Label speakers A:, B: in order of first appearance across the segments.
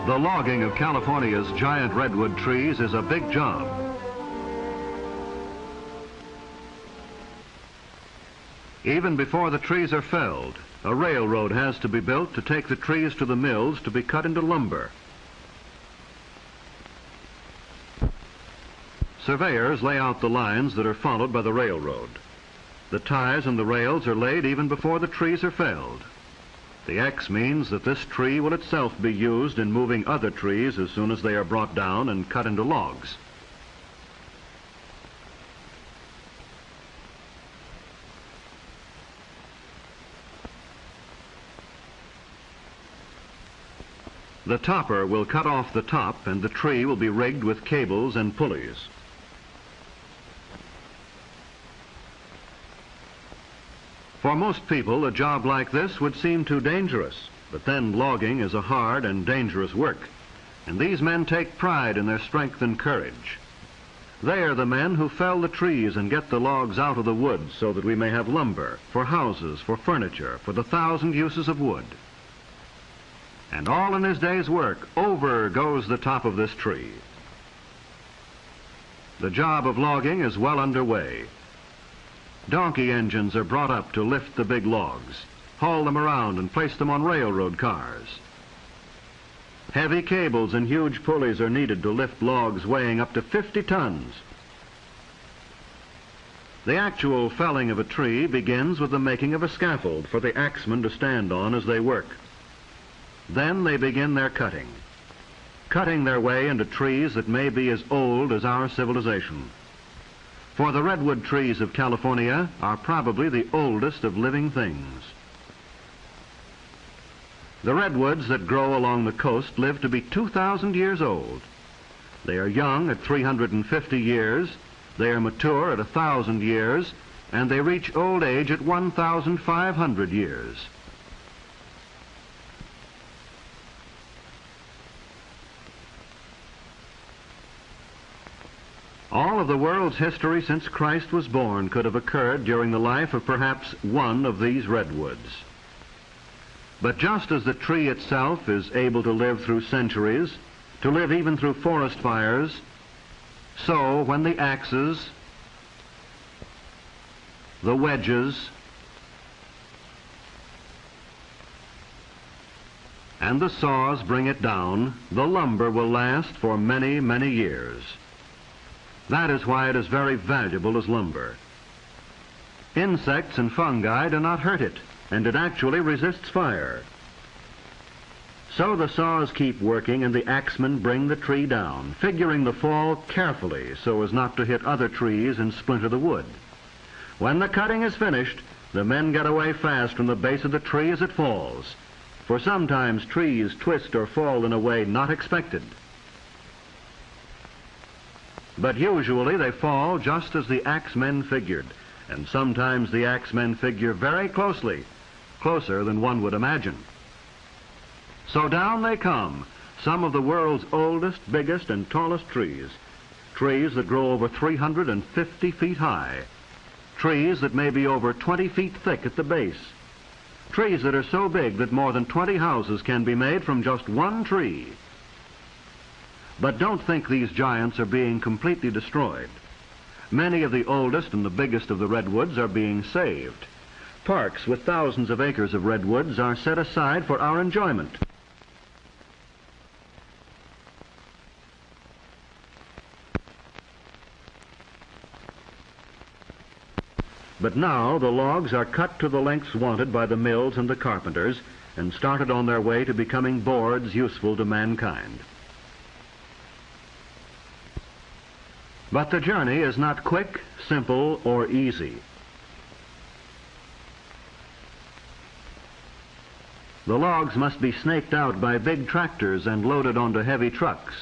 A: The logging of California's giant redwood trees is a big job. Even before the trees are felled, a railroad has to be built to take the trees to the mills to be cut into lumber. Surveyors lay out the lines that are followed by the railroad. The ties and the rails are laid even before the trees are felled. The X means that this tree will itself be used in moving other trees as soon as they are brought down and cut into logs. The topper will cut off the top and the tree will be rigged with cables and pulleys. For most people, a job like this would seem too dangerous, but then logging is a hard and dangerous work, and these men take pride in their strength and courage. They are the men who fell the trees and get the logs out of the woods so that we may have lumber, for houses, for furniture, for the 1,000 uses of wood. And all in his day's work, over goes the top of this tree. The job of logging is well underway. Donkey engines are brought up to lift the big logs, haul them around and place them on railroad cars. Heavy cables and huge pulleys are needed to lift logs weighing up to 50 tons. The actual felling of a tree begins with the making of a scaffold for the axemen to stand on as they work. Then they begin their cutting their way into trees that may be as old as our civilization. For the redwood trees of California are probably the oldest of living things. The redwoods that grow along the coast live to be 2,000 years old. They are young at 350 years, they are mature at 1,000 years, and they reach old age at 1,500 years. All of the world's history since Christ was born could have occurred during the life of perhaps one of these redwoods. But just as the tree itself is able to live through centuries, to live even through forest fires, so when the axes, the wedges, and the saws bring it down, the lumber will last for many, many years. That is why it is very valuable as lumber. Insects and fungi do not hurt it, and it actually resists fire. So the saws keep working and the axemen bring the tree down, figuring the fall carefully so as not to hit other trees and splinter the wood. When the cutting is finished, the men get away fast from the base of the tree as it falls, for sometimes trees twist or fall in a way not expected. But usually they fall just as the axemen figured, and sometimes the axemen figure very closely, closer than one would imagine. So down they come, some of the world's oldest, biggest, and tallest trees, trees that grow over 350 feet high, trees that may be over 20 feet thick at the base, trees that are so big that more than 20 houses can be made from just one tree. But don't think these giants are being completely destroyed. Many of the oldest and the biggest of the redwoods are being saved. Parks with thousands of acres of redwoods are set aside for our enjoyment. But now the logs are cut to the lengths wanted by the mills and the carpenters and started on their way to becoming boards useful to mankind. But the journey is not quick, simple, or easy. The logs must be snaked out by big tractors and loaded onto heavy trucks,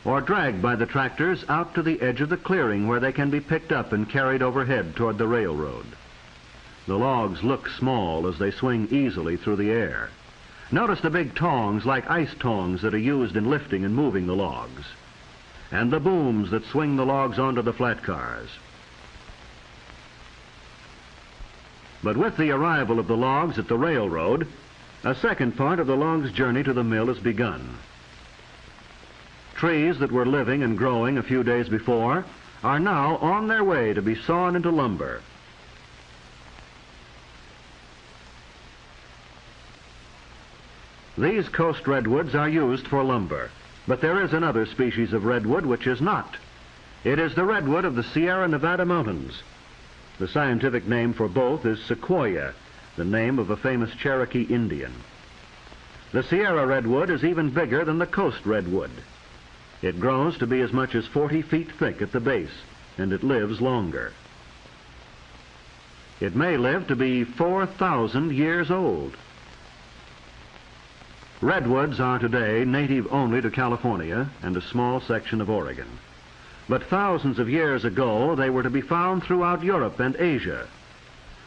A: or dragged by the tractors out to the edge of the clearing where they can be picked up and carried overhead toward the railroad. The logs look small as they swing easily through the air. Notice the big tongs like ice tongs that are used in lifting and moving the logs, and the booms that swing the logs onto the flat cars. But with the arrival of the logs at the railroad, a second part of the log's journey to the mill has begun. Trees that were living and growing a few days before are now on their way to be sawn into lumber. These coast redwoods are used for lumber, but there is another species of redwood which is not. It is the redwood of the Sierra Nevada mountains. The scientific name for both is sequoia, the name of a famous Cherokee Indian. The Sierra redwood is even bigger than the coast redwood. It grows to be as much as 40 feet thick at the base, and it lives longer. It may live to be 4,000 years old. Redwoods are today native only to California and a small section of Oregon. But thousands of years ago, they were to be found throughout Europe and Asia.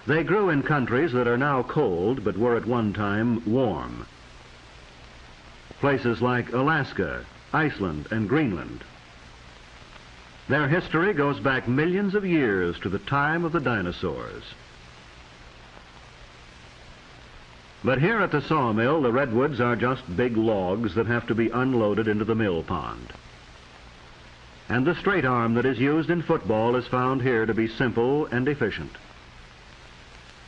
A: They grew in countries that are now cold, but were at one time warm. Places like Alaska, Iceland, and Greenland. Their history goes back millions of years to the time of the dinosaurs. But here at the sawmill, the redwoods are just big logs that have to be unloaded into the mill pond. And the straight arm that is used in football is found here to be simple and efficient.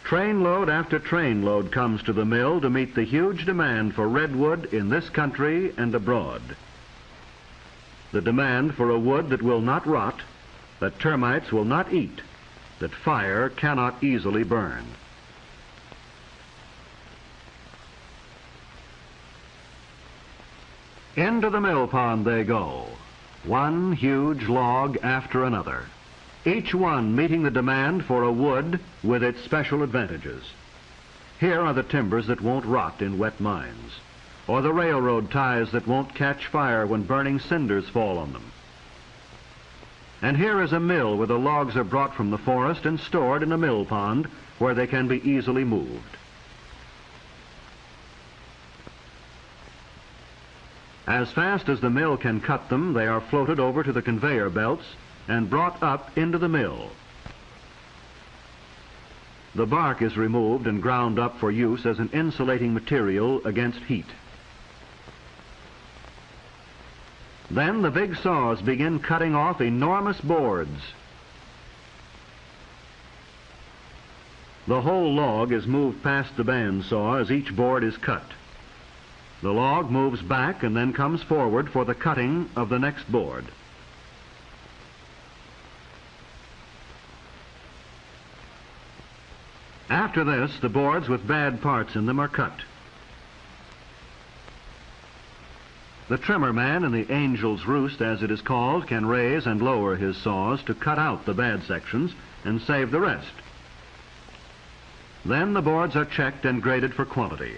A: Train load after train load comes to the mill to meet the huge demand for redwood in this country and abroad. The demand for a wood that will not rot, that termites will not eat, that fire cannot easily burn. Into the mill pond they go, one huge log after another, each one meeting the demand for a wood with its special advantages. Here are the timbers that won't rot in wet mines, or the railroad ties that won't catch fire when burning cinders fall on them. And here is a mill where the logs are brought from the forest and stored in a mill pond where they can be easily moved. As fast as the mill can cut them, they are floated over to the conveyor belts and brought up into the mill. The bark is removed and ground up for use as an insulating material against heat. Then the big saws begin cutting off enormous boards. The whole log is moved past the bandsaw as each board is cut. The log moves back and then comes forward for the cutting of the next board. After this, the boards with bad parts in them are cut. The trimmer man in the Angel's Roost, as it is called, can raise and lower his saws to cut out the bad sections and save the rest. Then the boards are checked and graded for quality.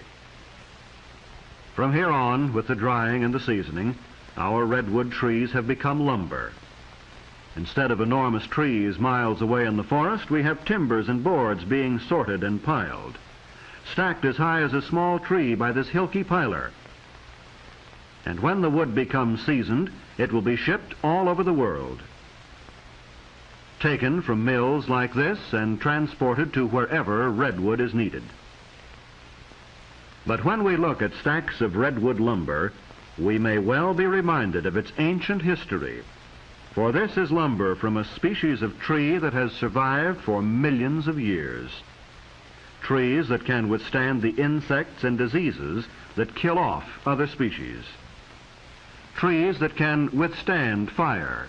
A: From here on, with the drying and the seasoning, our redwood trees have become lumber. Instead of enormous trees miles away in the forest, we have timbers and boards being sorted and piled, stacked as high as a small tree by this Hilke piler. And when the wood becomes seasoned, it will be shipped all over the world, taken from mills like this and transported to wherever redwood is needed. But when we look at stacks of redwood lumber, we may well be reminded of its ancient history, for this is lumber from a species of tree that has survived for millions of years. Trees that can withstand the insects and diseases that kill off other species. Trees that can withstand fire.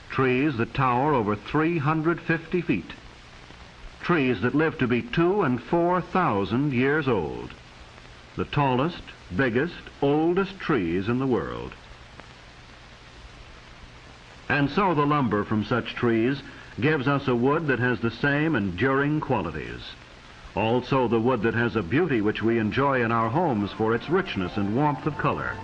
A: Trees that tower over 350 feet. Trees that live to be 2,000 and 4,000 years old. The tallest, biggest, oldest trees in the world. And so the lumber from such trees gives us a wood that has the same enduring qualities. Also the wood that has a beauty which we enjoy in our homes for its richness and warmth of color.